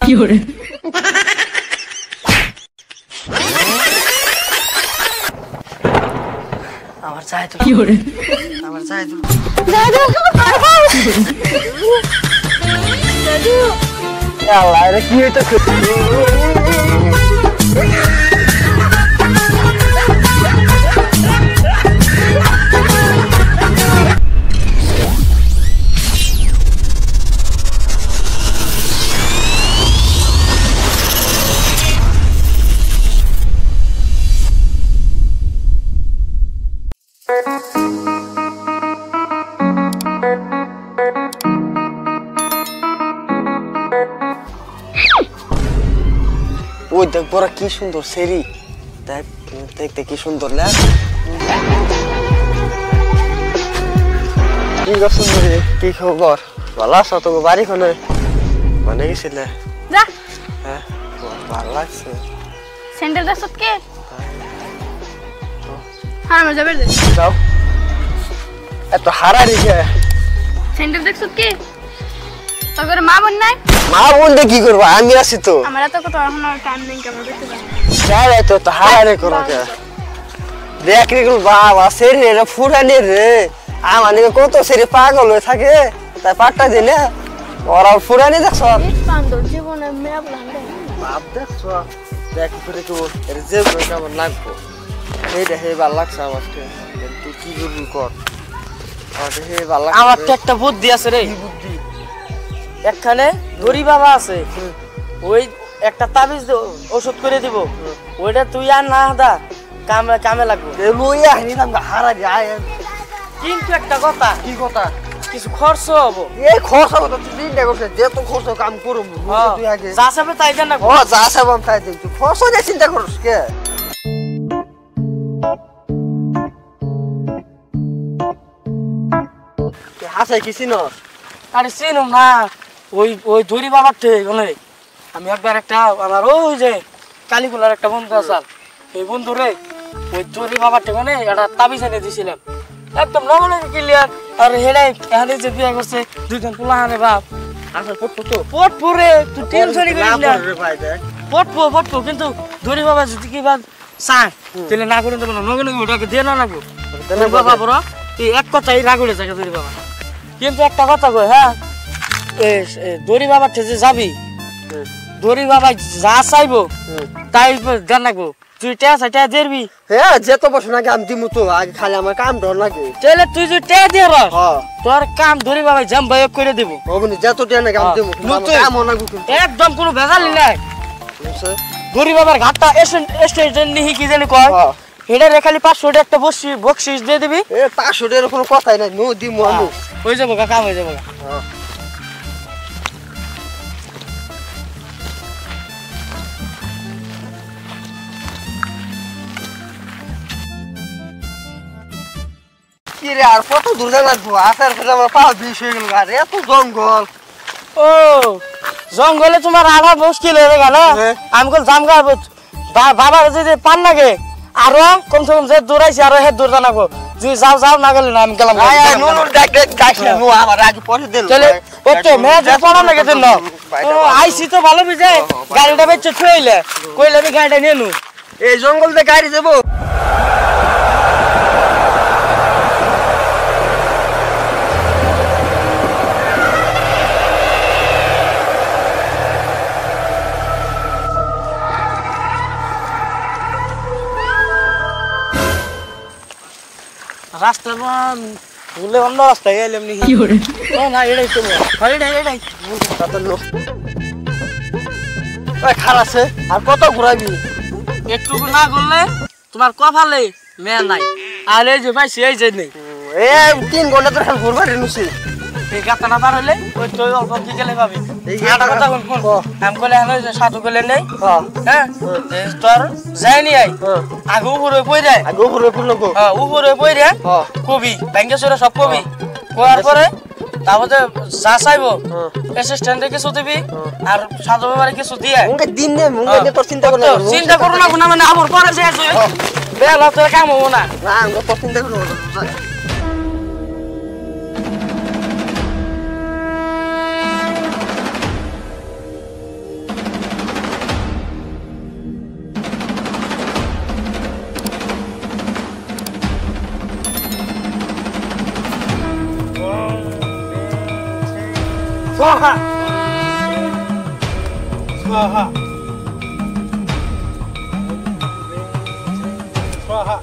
Fiore. আমার চাই তো Fiore. আমার চাই তো দাদু দাদু আল্লাহ এটা কি হইতাছে ওই দেখ বড় কি সুন্দর সেরি দেখ দেখতে কি সুন্দর লাগ কি গো সুন্দরী কি খবর ভালো আছো তো বাড়ি কোনে মানে গেছিলে যা হ্যাঁ ভালো লাগছে স্যান্ডেল দাসত কে হ্যাঁ আমরা যাবে যাও এত হারারি কে স্যান্ডেল দেখছত কে তোর মা বোন নাই মা বলতে কি করবো আমি আছি তো আমরা তো কত এখন টাইম নেই কেমন দেখতে পাই যাই তো হারারে করো কে দেখ রে বাবা সেরি রে ফুরানি রে আমার নিকে কত সেরি পাগল হয়ে থাকে তাই পাট্টা দিলে ওরা ফুরানি দেখছ বান্দর জীবনে মেয়া বলতে বাপ দেখছ দেখ করে তো এর যে কেমন লাগবো এইটা হে ভালো লাগছে আমার তুই কি করবি কর হে ভালো লাগছে আমার তো একটা বুদ্ধি আছে রে কি বুদ্ধি একখানে দড়ি বাবা আছে ওই একটা তাবিজ ওষুধ করে দিব ওইটা তুই আর না দা কামে কামে লাগবে লইয়া নিলাম হারা যায় কিন্তু একটা কথা কি কথা কিছু খরচ হবো এই খরচ কথা তুই চিন্তা করছিস যে তো খরচ কাম করব তুই আগে যা যাবে তাই দেন না ও যা সব আমি তাই দিই তুই খরচ নিয়ে চিন্তা করিস কে তুই হাসাই কি চিনস আরে চিনুম না ওই ওই দড়ি বাবার থেকে বলে আমি একবার একটা আমার ওই যে কালীগুলার একটা বন্ধু আছে এই বন্ধু রে ওই দড়ি বাবার থেকে মানে একটা তাবিজ এনে দিয়েছিলাম একদম নমনে ক্লিয়ার আর হেডাই এখানে যে বিয়ে করছে দুইজন পোলা হানে বাপ আসলে পড়তো তো পটপুরে তুই টেনশনই করিস না রে ভাই দেখ পটপু কিন্তু দড়ি বাবা যদি কি বাদ চায় তাহলে না করে দেবো না নগে নগে ওটাকে দিয়ে না লাগবো দড়ি বাবা বড় তুই এক কথাই রাগুড়ে থাকে দড়ি বাবা কিন্তু একটা কথা কই হ্যাঁ দড়ি বাবার থেকে যাবি দড়ি বাবা যা চাইবো তাই দেন লাগবো তুই টেয়া চাই টেয়া দেবি হ্যাঁ যে তো বসে নাকি আমি দিমু তো আগে খালি আমার কাম ধর লাগে তাহলে তুই যদি টেয়া দিয়ে রস হ্যাঁ তোর কাম দড়ি বাবা জাম বায়ক করে দেব ওবনি যে তো টিয়া নাকি আমি দিমু কাম অনাগু কিন্তু একদম কোনো ভেজালি নাই দড়ি বাবার ঘাটটা স্টেশন নিহি কি জানি কয় এটা রে খালি 500 একটা বকশিস দিয়ে দিবি এ 500 এর কোনো কথাই নাই নো দিমু আমি হয়ে যাবো কাম হয়ে যাবো কি রে আর কত দূর লাগবো আসার পরে আমার পা বিষ হয়ে গেল আর এত জঙ্গল ও জঙ্গলে তোমার আধা মুশকিল হয়ে গেল আমি কল জাম গাবো বাবার যদি পান লাগে আরো কমসে কম যে দৌড়াইছি আরো হে দৌড় জানাবো যদি যাও যাও না গেলে না আমি গেলাম নো নো ডাক নো আমার আগে পয়সা দিল চলে ওতে মেয়ে পড়া লাগে দিন আইসি তো ভালো বিজে গাড়িটা বেচে থইলে কইলে আমি গাড়িটা নিয়ে নু এই জঙ্গল দিয়ে গাড়ি যাবো রাস্তা ভুলে অন্য রাস্তায় এলাম নি Fiore. ও না এটাই তো এটাই তাতে লোক ওই খারাছে আর কত ঘুরাবি একটু না করলে তোমার কপালে মেয়ে নাই আর এই যে ভাই সেই যে নেই এ 3 ঘন্টা ধরে খালি ঘুরবা রেনুছি এই গাতাটা পার হলে ওই তো অল্প কি গেলে পাবি এই একটা কথা কোন আমি কইলে আমি যে সাধু কইলে নেই হ্যাঁ হ্যাঁ তোর যায়নি আই আগে উপরে পইরে আগে উপরে ফুল লোক হ্যাঁ উপরে পইরে কবি ব্যাংকেশ্বরে সব কবি কোয়ার পরে তারপরে যা চাইবো অ্যাসিস্ট্যান্টে কিছু দিবি আর সাধু বাবারে কিছু দিয়ে মুকে দিন নে মুকে তোর চিন্তা করলে চিন্তা করো না মানে আমার পরে যে বেলা তোর কাম হবো না না আমি তোর চিন্তা করব स्वाहा स्वाहा स्वाहा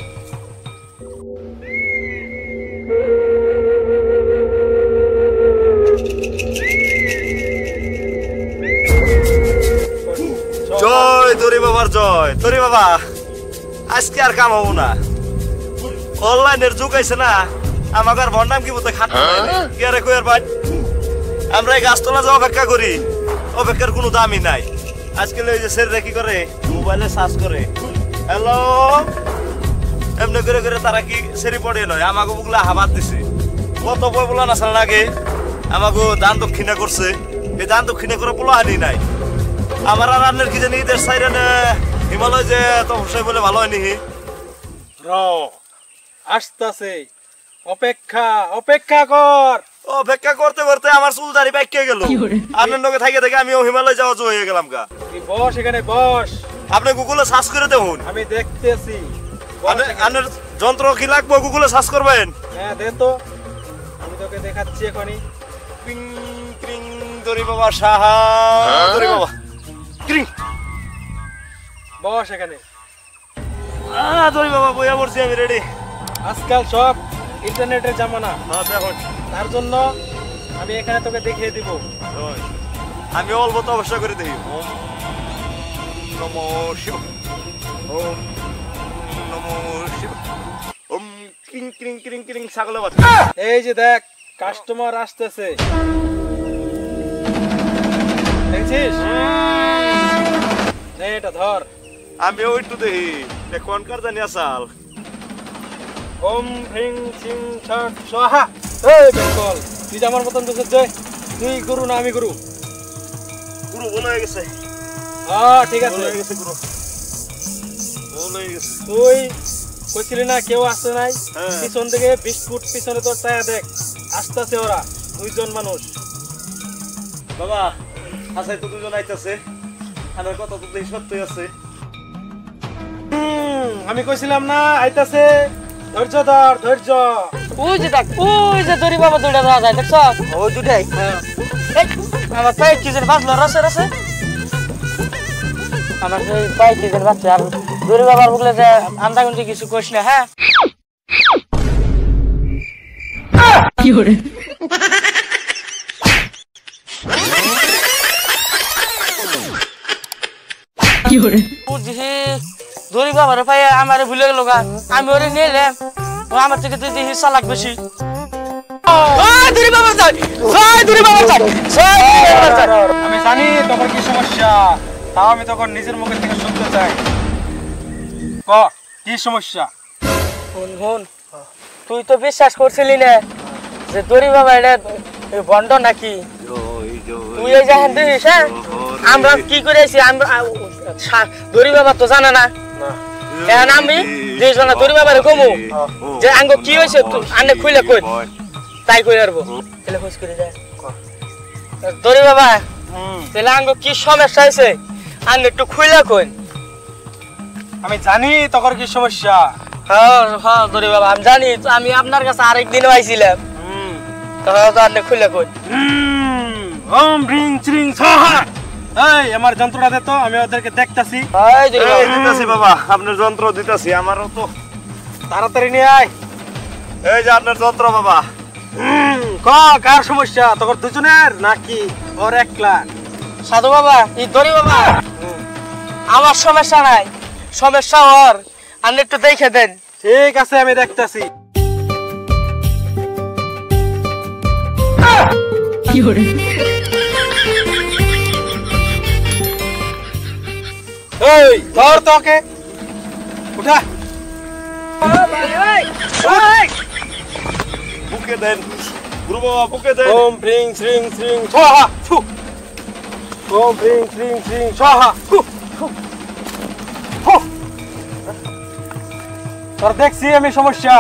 জয় তোরে বাবার জয় তোরে বাবা আজকে আর কাম হবো না অনলাইনের যুগ আইছে না আমাকে আর ভর নাম কি বলতে খাট কি আরে কই আর ভাই আমরা এই গাছতলা যে অপেক্ষা করি অপেক্ষার কোনো দামই নাই আজকাল ওই যে সেরে কি করে মোবাইলে সার্চ করে হ্যালো এমনি করে করে তারা কি সেরি পড়ে নয় আমাকে বুকলা হাবাত দিছে কত বই বলা না সাল আগে আমাকে দান দক্ষিণা করছে এই দান দক্ষিণা করে বলা হানি নাই আমার আর আপনার কি জানি দেশ সাইরেন হিমালয় যে তপস্যায় বলে ভালো হয়নি র আসতাছে অপেক্ষা অপেক্ষা কর অপেক্ষা করতে করতে আমার চুল দাড়ি পাইকে গেল আপনার লগে থাকি থেকে আমিও হিমালয় যাওয়া হয়ে গেলাম গা তুই বস এখানে বস আপনি গুগলে সার্চ করে দেখুন আমি দেখতেছি আপনার যন্ত্র কি লাগবে গুগলে সার্চ করবেন হ্যাঁ দে তো আমি তোকে দেখাচ্ছি এখনই ক্রিং ক্রিং দরি বাবা সাহা দরি বাবা ক্রিং বস এখানে দরি বাবা বইয়া পড়ছি আমি রেডি আজকাল সব ইন্টারনেটের জামানা হ্যাঁ দেখুন তার জন্য আমি এখানে তোকে দেখিয়ে দিব আমি অল্প তো অবশ্যই করে দেখি ওম নমো শিব ওম নমো শিব ওম ক্রিং ক্রিং ক্রিং ক্রিং ছাগলের বাচ্চা এই যে দেখ কাস্টমার আসতেছে দেখছিস নে এটা ধর আমি ওইটু দেখি কোনকার জানি আসাল ওম হ্রিং সিং ছট স্বাহা এই বেঙ্গল তুই যে আমার মতন দেশের জয় তুই গুরু না আমি গুরু গুরু বলে হয়ে গেছে হ্যাঁ ঠিক আছে হয়ে গেছে গুরু বলে হয়ে গেছে তুই কইছিলি না কেউ আসছে নাই হ্যাঁ। পিছন থেকে 20 ফুট পিছনে তোর ছায়া দেখ আসতেছে ওরা দুইজন মানুষ বাবা আসাই তো দুজন আইতাছে আমার কথা তো দেখি সত্যই আছে আমি কইছিলাম না আইতাছে ধৈর্য ধর ধৈর্য ওই যে দেখ ওই যে দড়ি বাবা দুইটা দেওয়া যায় দেখছ ওই দুটাই এই, আমার পায়ে কি যেন বাজলো রসে রসে আমার সেই পায়ে কি যেন বাজছে আর দড়ি বাবার বলে যে আন্দা গুন্দি কিছু কইস না হ্যাঁ দড়ি বাবার পায়ে আমার ভুলে গেল গা আমি ওরে নিলে ও আমার থেকে তুই দেখি চালাক বেশি আমি জানি তোর কি সমস্যা তাও আমি তখন নিজের মুখের থেকে শুনতে চাই ক কি সমস্যা শুন তুই তো বিশ্বাস করছিলি না যে দড়ি বাবা এটা বন্ড নাকি তুই এই যে দিস হ্যাঁ আমরা কি করেছি দড়ি বাবা তো জানে না এখন আমি দুইজন দড়ি বাবার কমু যে আঙ্গ কি হয়েছে আনে খুলে কই তাই কই আরবো তাহলে খোঁজ করে যায় দড়ি বাবা তাহলে আঙ্গ কি সমস্যা হয়েছে আঙ্গ একটু খুলে কই আমি জানি তোর কি সমস্যা হ্যাঁ হ্যাঁ দড়ি বাবা আমি জানি আমি আপনার কাছে আরেকদিনও আইছিলাম তখন খুলে কই ওম হ্রিং শ্রিং স্বাহা এই আমার যন্ত্রটা দে তো আমি ওদেরকে দেখতাছি এই দড়ি বাবা দিতাছি বাবা আপনার যন্ত্র দিতাছি আমারও তো তাড়াতাড়ি নিয়ে আয় এই যে আপনার যন্ত্র বাবা ক কার সমস্যা তোর দুজনের নাকি ওর একলা সাধু বাবা এই দড়ি বাবা আমার সমস্যা নাই সমস্যা ওর আপনি একটু দেখে দেন ঠিক আছে আমি দেখতাছি এই ধর তোকে উঠা বুকে দেন গুরু বাবা বুকে দেন ওম হ্রিং শ্রিং শ্রিং স্বাহা ফু ওম হ্রিং শ্রিং শ্রিং স্বাহা ফু ফু তোর দেখছি আমি সমস্যা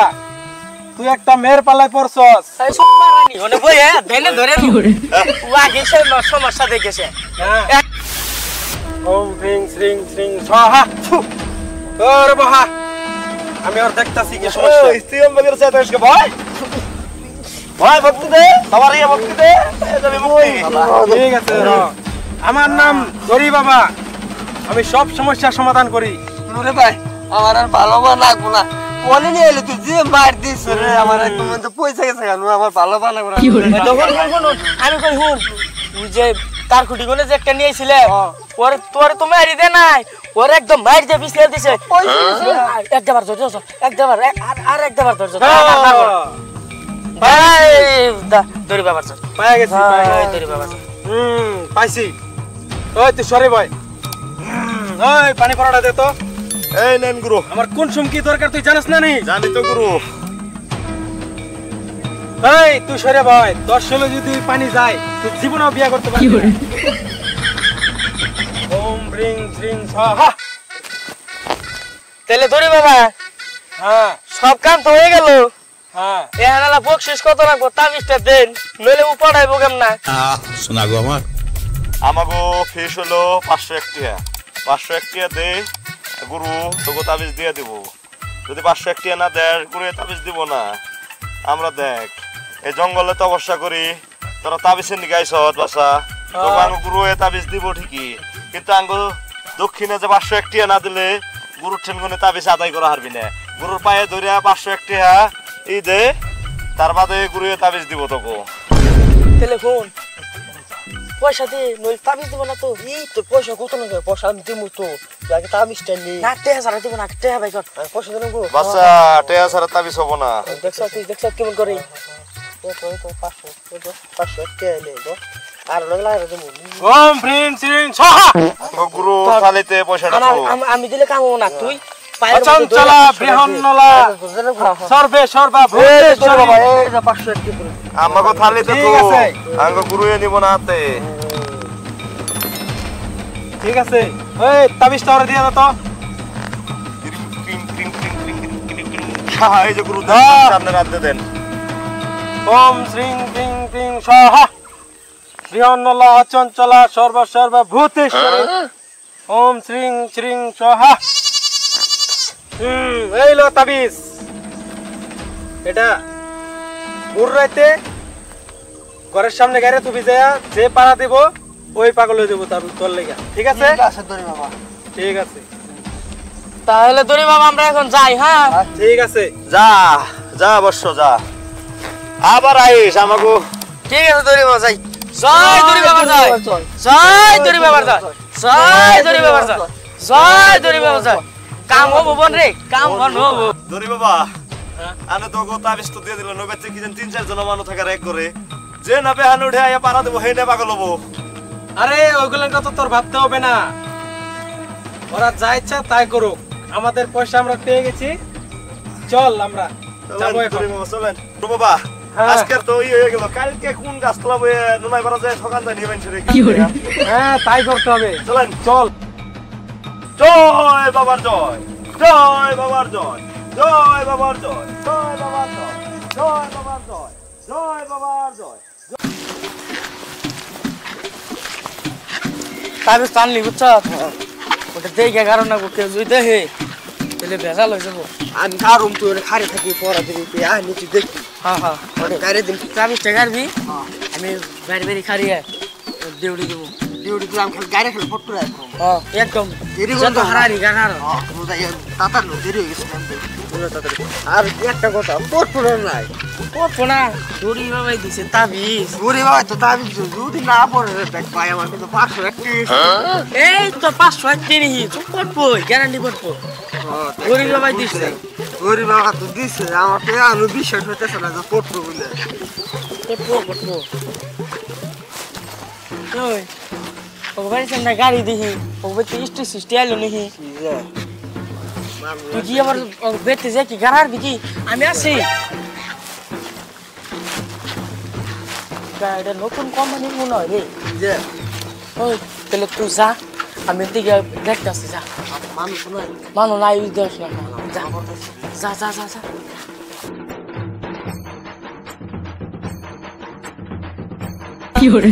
তুই একটা মেয়ের পাল্লায় পড়ছস এই সব মারানি ওনে বই হ্যাঁ দেনে ধরে ও আগে সে সমস্যা দেখেছে ওম হ্রিং শ্রিং শ্রিং স্বাহা ফু তোর বাহা আমি আর দেখতাছি কি সমস্যা তুই আমাদের সাথে আসকে ভাই ভাই ভক্তি দে সবার ইয়ে ভক্তি দে এই যাবি মুক্তি ঠিক আছে র। আমার নাম দরি বাবা, আমি সব সমস্যার সমাধান করি। রে ভাই আমার আর ভালো লাগবো না, মনে নিয়ে এলো তুই যে মার দিস রে, আমার একদম তো পয়সা গেছে কেন, আমার ভালো লাগবো না। আমি কই হুন তুই যে তার খুঁটি কোনে যে একটা নিয়েছিলে ওরে তোর তো মারি দে নাই, ওরে একদম মারি যে বিছলে দিছে একবার ধর একবার আর একবার ধর ভাই দড়ি বাবার চল পায়ে গেছি, পায়ে গেছি। দড়ি বাবার পাইছি। ওই তুই সরে ভাই, ওই পানি পড়াটা দে তো। এই নেন গুরু আমার কোন সময় কি দরকার তুই জানিস না নি? জানি তো গুরু এই তুই সরে ভাই, 10 ষোলো যদি পানি যায় তুই জীবনেও বিয়ে করতে পারবি না। ওম ব্রিং শ্রিং স্বাহা। তাহলে দড়ি বাবা হ্যাঁ সব কাম তো হয়ে গেল, হ্যাঁ এহানালা বকশিস কত লাগবো তাবিজটা দেন, নইলে উপাড়াইবো কেমন? শোনা গো আমার আমাগো ফিস হলো 501 টাকা। 501 টাকা দে গুরু, তোকে তাবিজ দিয়ে দিব। যদি 501 টাকা না দেয় গুরু তাবিজ দিব না। আমরা দেখ এই জঙ্গলে তপস্যা করি, তোরা তাবিজের নিকে আইসত বাসা, তোকে আঙ্গ গুরু তাবিজ দিব ঠিকই, কিন্তু আঙ্গ দক্ষিণে যে 501 টাকা না দিলে গুরুর ঠেনগুনে তাবিজ আদায় করা হারবি না। গুরুর পায়ে ধরিয়া 501 টাকা ই দে, তার বাদে গুরু তাবিজ দিব তোকে। তাহলে ফোন পয়সা দে, নইলে তাবিজ দিব না তো। এই তো পয়সা কত না, পয়সা আমি দিব তো, আগে তাবিজটা নি না টেহা সারা দিব না, টেহা ভাই কর পয়সা দেন গো। বাচ্চা টেয়া ছাড়া তাবিজ হবো না। দেখছ কেমন করে আর লাগলা দেবো। ওম ব্রিং শ্রিং স্বাহা। গুরু থালিতে পয়সাটা খাও। আমি দিলে কাম না, তুই অচঞ্চলা বৃহন্নলা সর্বে সর্বা ভূতেশ্বরী। আমাকে থালিতে তো ঠিক আছে। আঙ্গ গুরু নিব না হাতে। ঠিক আছে, ওই তাবিজটা ওরে দিয়ে দাও তো। এই যে গুরু সামনে রাখতে দেন। ওম শ্রিং ক্রিং ক্রিং স্বাহা। বৃহন্নলা অচঞ্চলা সর্বা সর্বা ভূতেশ্বরী। ওম শ্রিং শ্রিং স্বাহা। এই লো তাবিজ, এটা রাইতে ঘরের সামনে গাড়ি তুবি যায়, যে পাড়া দিব ওই পাগল হয়ে দেবো তার তোর লেগা। ঠিক আছে বাবা ঠিক আছে তাহলে দড়ি বাবা আমরা এখন যাই। হ্যাঁ ঠিক আছে, যা যা অবশ্য যা, আবার আইস আমাকে। ঠিক আছে দড়ি বাবা যাই। জয় দড়ি বাবা জয়, জয় দড়ি বাবা জয়, জয় দড়ি বাবা জয়, জয় দড়ি বাবা জয়। কাম হবো বোন রে, কাম হবো। দরি বাবা আনে তো গো তাবিজ তো দিয়ে দিল, নবেতে কি যেন 3-4 জন মানুষ থাকার এক করে, যে না বেহান উঠে আয়া পারা দেবো হেই না পাগল হবো। আরে ওইগুলোর কথা তোর ভাবতে হবে না, ওরা যা ইচ্ছা তাই করুক, আমাদের পয়সা আমরা পেয়ে গেছি, চল আমরা যাবো এখন। দরি বাবা চলেন। তো বাবা আজকের তো ইয়ে হয়ে গেল, কালকে কোন গাছ তোলা বয়ে নুনাই পারা যায় সকাল জানিয়ে মানুষের হ্যাঁ তাই করতে হবে, চলেন। চল। জয় বাবার জয়, জয় বাবার জয়, জয় বাবার জয়, জয় বাবার জয়, জয় বাবার জয়, জয় বাবার জয়। তাবিজ টানলি বুঝছ, ওটা দেখে কারণ না কেউ যদি দেখে তাহলে ভেজাল হয়ে যাবো। আমি কারুম তুই খারে থাকি পড়া দিবি তুই আয় নিচে দেখি হ্যাঁ হ্যাঁ অনেক গাড়ি দিন তাবিজটা কাটবি, আমি বাইরে বাইরে খারিয়ে দেউড়ি দেবো। ডিউটি দিলাম, খালি গাড়ি খালি ফটো রাখবো। হ্যাঁ একদম দেরি যত হারানি গানার। তাতার দেরি হয়ে গেছে আর একটা কথা ফটো নাই ও না দড়ি বাবাই দিছে তাবিজ। ওরে বাবা তো তাবি যদি না পড়ে দেখ ভাই আমার কিন্তু 531 এই তো 531 চুপ করবো, গ্যারান্টি করবো। দড়ি বাবাই দিছে, ওরে বাবা তো দিছে, আমার তো আরো বিশ্বাস হইতেছে না যে ফটো বলে করবো করবো। ওই ও বাড়ি সামনে গাড়ি দেখি, ও বেতে স্টে সিস্টে আইলো নাকি? তুই কি আমার বেতে যে কি গাড়ার বিকি? আমি আছি। এটা নতুন কোম্পানি মনে হয় রে। যে ওই তাহলে তুই যা, আমি দিকে দেখতে আসছি। যা মানুষ নাই মানো নাই দেখ না, যা যা যা যা যা। কি হরে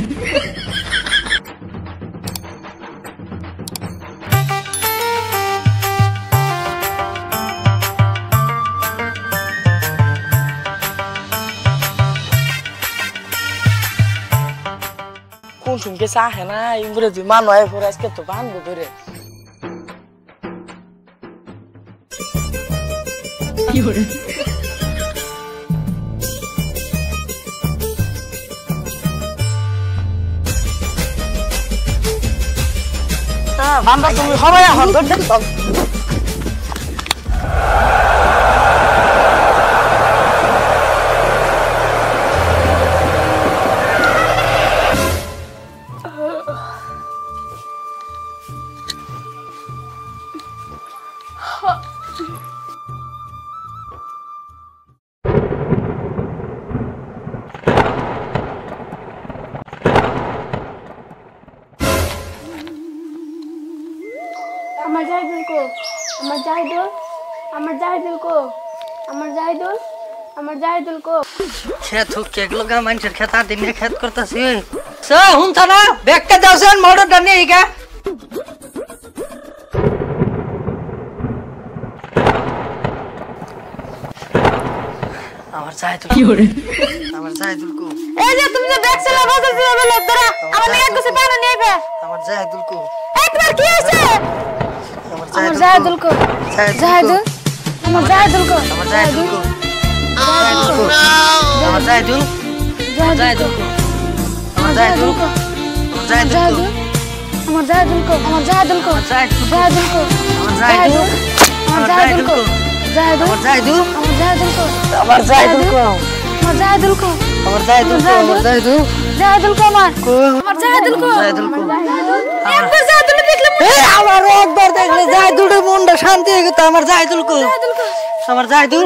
শুনকে চাহে না ইংরেজি মান হয় পরে আজকে তো বানবো ধরে বান্দা তুমি সবাই এখন আমার জাহিদুল কো আমার জাহিদুল আমার জাহিদুল কো আমার জাহিদুল আমার জাহিদুল কো খেত হোক কেগুলো গা মানুষের খেত আর দিনে খেত করতেছি হুন থানা ব্যাগটা দাওছেন মোটরটা নিয়ে গা আমার জাহিদুল কি করে আমার জাহিদুল কো এই যে তুমি যে ব্যাগ চালা বাজার দিয়ে বলে ধরা আমার এক গোছে পানি নিয়ে আইবে আমার জাহিদুল কো একবার কি আছে আমার আমার জাহিদুল কো জাহিদুল আমার জাহিদুল কো আমার জাহিদুল কো আমার জাহিদুল জাহিদুল কো আমার জাহিদুল কো আমার জাহিদুল আমার জাহিদুল কো আমার জাহিদুল কো জাহিদুল কো আমার জাহিদুল আমার জাহিদুল কো জাহিদুল আমার জাহিদুল আমার জাহিদুল কো আমার জাহিদুল কো আমার জাহিদুল কো আমার জাহিদুল কো আমার জাহিদুল জাহিদুল কো আমার জাহিদুল কো জাহিদুল কো একবার জাহিদুল দেখলাম আমার একবার দেখলে জাহিদুলের মনটা শান্তি হয়ে গেল আমার জাহিদুল কো আমার জাহিদুল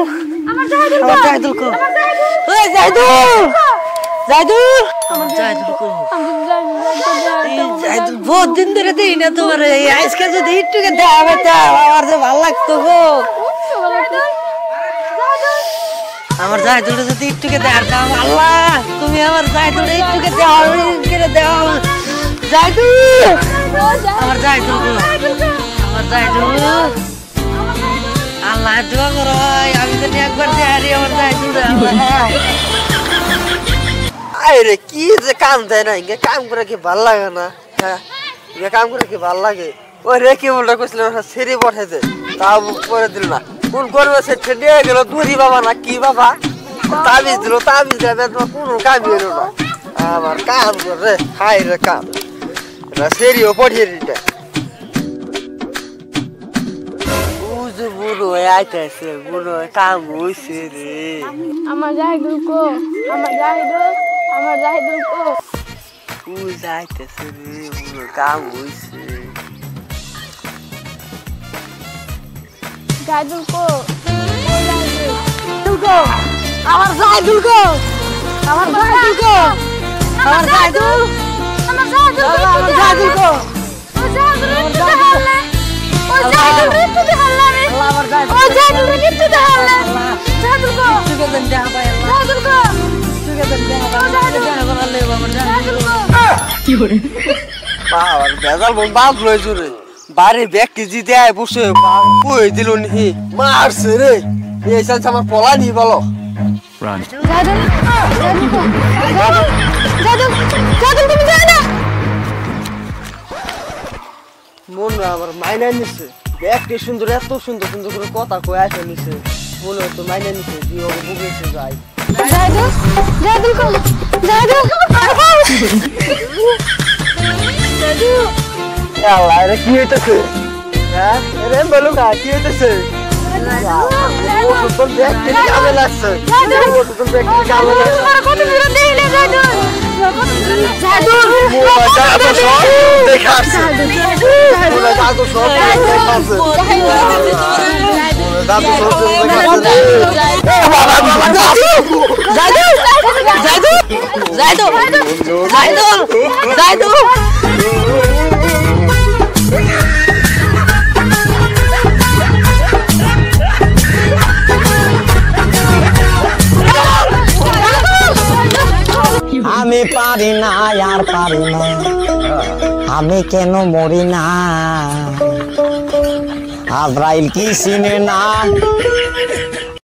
আমার জাহিদুল আমার জাহিদুল কো ওই জাহিদুল জাহিদুল আমার জাহিদুল কো জাহিদুল বহুত দিন ধরে দেই না তোমার আজকে যদি একটুকে দেখাবে তা আমার যে ভালো লাগতো গো আমার জাহিদুল যদি একটুকে দেখাতাম আল্লাহ তুমি আমার জাহিদুল একটুকে দেওয়া করে দেওয়া জাহিদুল আমার জাহিদুল কো আমার জাহিদুল আল্লাহ দোয়া করো ভাই আমি যদি একবার দেখারি আমার জাহিদুল আরে কি যে কাম দেয় না ইঙ্গে কাম করে কি ভাল লাগে না হ্যাঁ ইঙ্গে কাম করে কি ভাল লাগে ওই রে কি বলটা কইছিল সেরি পঠাইতে তাও করে দিল না কোন করবে সে ঠেডে গেল দুরি বাবা না কি বাবা তাবিজ দিল তাবিজ দেবে তোমার কোনো কামই হলো না আমার কাম করে হাই রে কাম এটা সেরিও পঠিয়ে দিতে বুঝু বুড়ো আইতেছে বুড়ো কাম হইছে রে আমার জাহিদুল কো আমার জাহিদুল কো যাইতেছে রে বুড়ো কাম হইছে জাহিদুল কো জাহিদুল কো আমার জাহিদুল কো আমার জাহিদুল কো আমার জাহিদুল আমার জাহিদুল কো ও জাহিদুল রিটু দে হাল্লা রে ও জাহিদুল রিটু দে হাল্লা জাহিদুল কো জাহিদুল কো বাবার বেজাল বোন বাপ লইছো রে বাড়ি ব্যাগ কেজি দেয় বসে কই দিল নি মারছে রে এই সাল আমার পলা নি বলো জাহিদুল তুমি যাও না মন আমার মাইনা নিছে ব্যাগটি সুন্দর এত সুন্দর সুন্দর করে কথা কয়ে আসে নিছে মনে হতো মাইনা নিছে দিয়ে বুঝেছে যাই জাহিদুল কো জাহিদুল আল্লাহ রে কি হইতেছে হ্যাঁ রে বলো না কি হইতেছে ওষুধ ব্যাগ কেটে কামে লাগছে ওষুধ ব্যাগ কেটে কামে লাগছে কত দূর দেইলে জাহিদুল দেখাচ্ছে দাদু সব দেখাচ্ছে দাদু সব আমি পারি না আর পারি না আমি কেন মরি না আজরাইল কি চিনে না